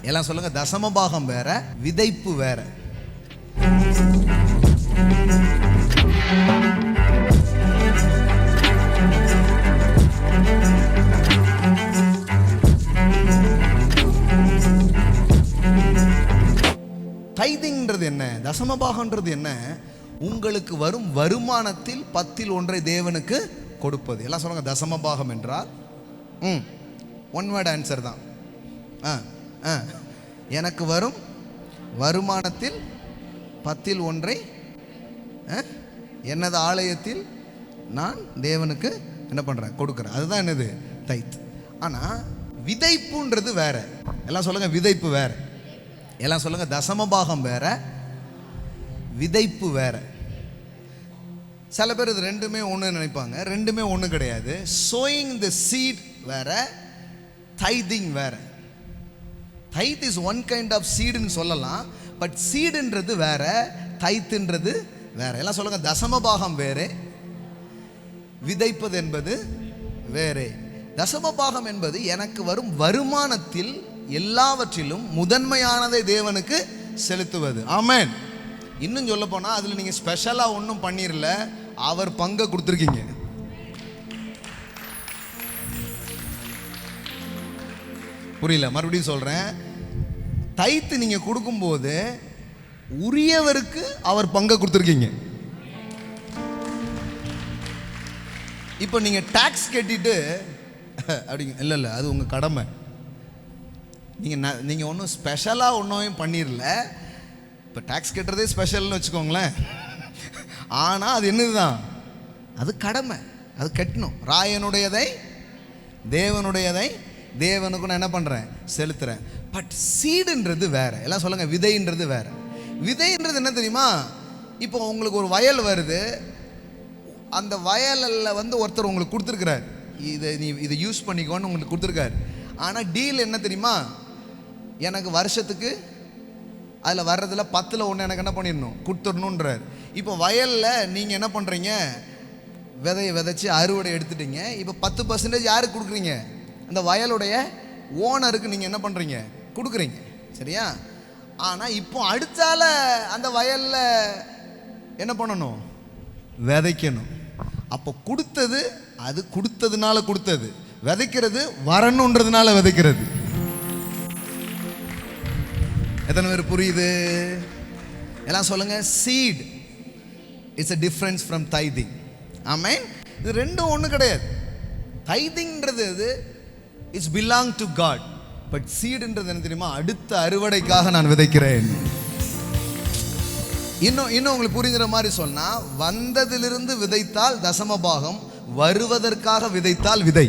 எல்லாம் சொல்லுங்க, தசமபாகம் வேற, விதைப்பு வேற. டைதிங்ன்றது என்ன, தசமபாகன்றது என்ன? உங்களுக்கு வரும் வருமானத்தில் 10% தேவனுக்கு கொடுப்பது. எல்லாம் சொல்லுங்க, தசமபாகம் என்றால் ஒன் வேர்ட் ஆன்சர் தான். எனக்கு வரும் வருமானத்தில் 10% எனது ஆலயத்தில் நான் தேவனுக்கு என்ன பண்ணுறேன், கொடுக்குறேன். அதுதான் என்னது, தைத். ஆனால் விதைப்புன்றது வேற. எல்லாம் சொல்லுங்க, விதைப்பு வேற. எல்லாம் சொல்லுங்க, தசமபாகம் வேற, விதைப்பு வேற. சில பேர் இது ரெண்டுமே ஒன்று நினைப்பாங்க. ரெண்டுமே ஒன்று கிடையாது. சோயிங் த சீட் வேற, தைதிங் வேற. தைத் இஸ் ஒன் கைண்ட் ஆஃப் சீடுன்னு சொல்லலாம். பட் சீடுன்றது வேற, தைத்துன்றது வேற. எல்லாம் சொல்லுங்க, தசமபாகம் வேறு, விதைப்பது என்பது வேறு. தசமபாகம் என்பது எனக்கு வரும் வருமானத்தில் எல்லாவற்றிலும் முதன்மையானதை தேவனுக்கு செலுத்துவது. ஆமென். இன்னும் சொல்ல போனா அதுல நீங்க ஸ்பெஷலா ஒன்றும் பண்ணிரல, அவர் பங்கை கொடுத்துருக்கீங்க. புரியல? மறுபடியும் சொல்றேன். தைத்து நீங்க கொடுக்கும்போது உரியவருக்கு அவர் பங்கை கொடுத்துருக்கீங்க. இப்போ நீங்க டாக்ஸ் கட்டிட்டு அப்படிங்க, இல்லை இல்லை, அது உங்க கடமை. நீங்கள் ஒன்றும் ஸ்பெஷலாக ஒன்றும் பண்ணிடல. இப்போ டேக்ஸ் கட்டுறதே ஸ்பெஷல்னு வச்சுக்கோங்களேன். ஆனால் அது என்னது தான், அது கடமை, அது கட்டணும். ராயனுடையதை தேவனுடையதை தேவனுக்கு நான் என்ன பண்ணுறேன், செலுத்துகிறேன். பட் சீடுன்றது வேற. எல்லாம் சொல்லுங்கள், விதைன்றது வேற. விதைன்றது என்ன தெரியுமா? இப்போ உங்களுக்கு ஒரு வயல் வருது, அந்த வயலில் ஒருத்தர் உங்களுக்கு கொடுத்துருக்கிறார், இதை யூஸ் பண்ணிக்கோன்னு உங்களுக்கு கொடுத்துருக்காரு. ஆனால் டீல் என்ன தெரியுமா? எனக்கு வருஷத்துக்கு அதில் வர்றதில் 10ல் 1 எனக்கு என்ன பண்ணிடணும், கொடுத்துடணுன்றார். இப்போ வயலில் நீங்கள் என்ன பண்ணுறீங்க, விதையை விதைச்சி அறுவடை எடுத்துட்டீங்க. இப்போ 10% யாருக்கு கொடுக்குறீங்க, அந்த வயலுடைய ஓனருக்கு நீங்கள் என்ன பண்ணுறீங்க, கொடுக்குறீங்க. சரியா? ஆனால் இப்போ அடுத்தால அந்த வயலில் என்ன பண்ணணும், விதைக்கணும். அப்போ கொடுத்தது அது கொடுத்ததுனால கொடுத்தது, விதைக்கிறது வரணுன்றதுனால விதைக்கிறது. எத்தனை பேர் புரியுது? எல்லாம் சொல்லுங்க, seed it's a difference from tithing. Amen. இது ரெண்டும் ஒன்று கிடையாது. தைதிங்ன்றது it's belong to God. But சீடுன்றது என்ன தெரியுமா, அடுத்த அறுவடைக்காக நான் விதைக்கிறேன். இன்னும் உங்களுக்கு புரிஞ்சுற மாதிரி சொன்னா, வந்ததிலிருந்து விதைத்தால் தசமபாகம், வருவதற்காக விதைத்தால் விதை.